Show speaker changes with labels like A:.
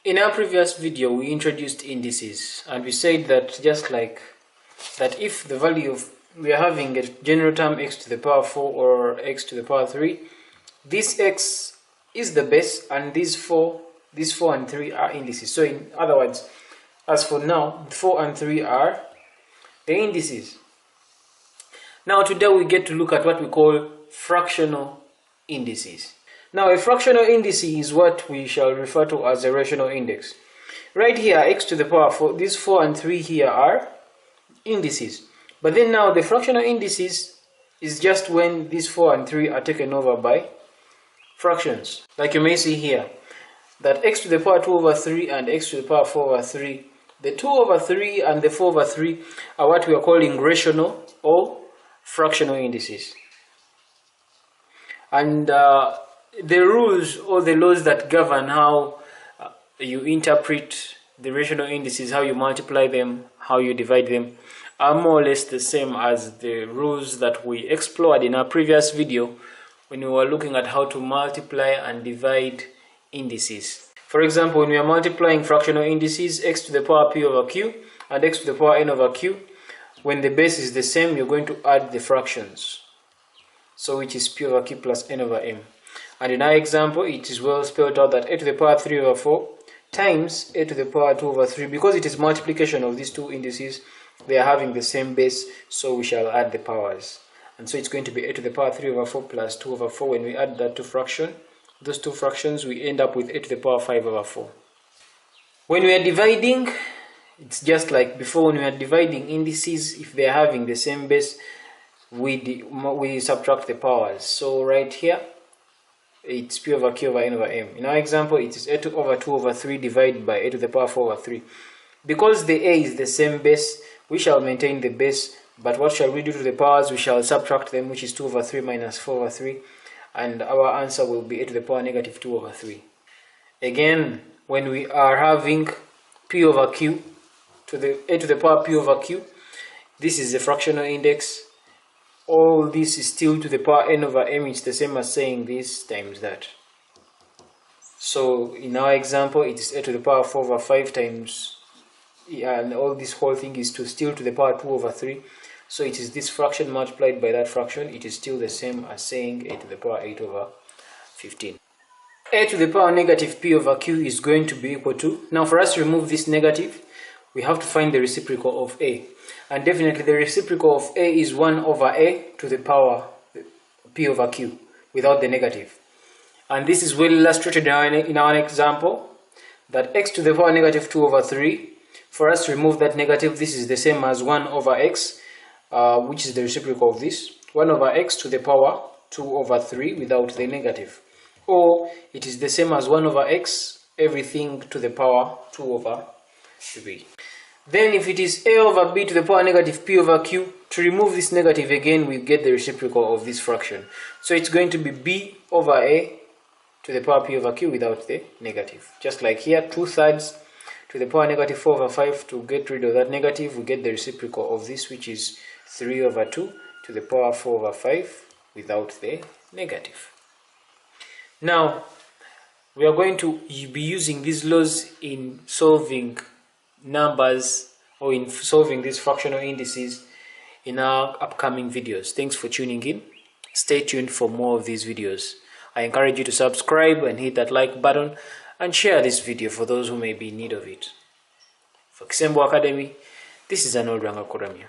A: In our previous video, we introduced indices, and we said that just like that, if the value of we are having a general term x to the power 4 or x to the power 3, this x is the base, and these 4 and 3 are indices. So in other words, as for now, 4 and 3 are the indices. Now today we get to look at what we call fractional indices. Now a fractional index is what we shall refer to as a rational index. Right here, x to the power 4, these 4 and 3 here are indices. But then now the fractional indices is just when these 4 and 3 are taken over by fractions. Like you may see here, that x to the power 2 over 3 and x to the power 4 over 3, the 2 over 3 and the 4 over 3 are what we are calling rational or fractional indices. And the rules or the laws that govern how you interpret the rational indices, how you multiply them, how you divide them, are more or less the same as the rules that we explored in our previous video when we were looking at how to multiply and divide indices. For example, when we are multiplying fractional indices, x to the power p over q and x to the power n over q, when the base is the same, you're going to add the fractions, so which is p over q plus n over m. And in our example, it is well spelled out that a to the power 3 over 4 times a to the power 2 over 3. Because it is multiplication of these two indices, they are having the same base, so we shall add the powers. And so it's going to be a to the power 3 over 4 plus 2 over 4. When we add that to fraction, those two fractions, we end up with a to the power 5 over 4. When we are dividing, it's just like before. When we are dividing indices, if they are having the same base, we subtract the powers. So right here, it's p over q over n over m. In our example, it is a over 2 over 3 divided by a to the power 4 over 3. Because the a is the same base, we shall maintain the base, but what shall we do to the powers? We shall subtract them, which is 2 over 3 minus 4 over 3, and our answer will be a to the power negative 2 over 3. Again, when we are having p over q to the a to the power p over q, this is the fractional index. All this is still to the power n over m. It's the same as saying this times that. So in our example, it is a to the power 4 over 5 times, and all this whole thing is still to the power 2 over 3. So it is this fraction multiplied by that fraction. It is still the same as saying a to the power 8 over 15. A to the power negative p over q is going to be equal to, now for us to remove this negative, we have to find the reciprocal of a. And definitely the reciprocal of a is 1 over a to the power p over q without the negative. And this is well illustrated in our example, that x to the power negative 2 over 3, for us to remove that negative, this is the same as 1 over x, which is the reciprocal of this, 1 over x to the power 2 over 3 without the negative. Or it is the same as 1 over x, everything to the power 2 over 3. Then if it is a over b to the power negative p over q, to remove this negative again, we get the reciprocal of this fraction. So it's going to be b over a to the power p over q without the negative. Just like here, 2/3 to the power negative 4 over 5. To get rid of that negative, we get the reciprocal of this, which is 3 over 2 to the power 4 over 5 without the negative. Now, we are going to be using these laws in solving numbers or in solving these fractional indices in our upcoming videos. Thanks for tuning in. Stay tuned for more of these videos. I encourage you to subscribe and hit that like button and share this video for those who may be in need of it. For Kisembo Academy, this is Arnold Rangakuramya.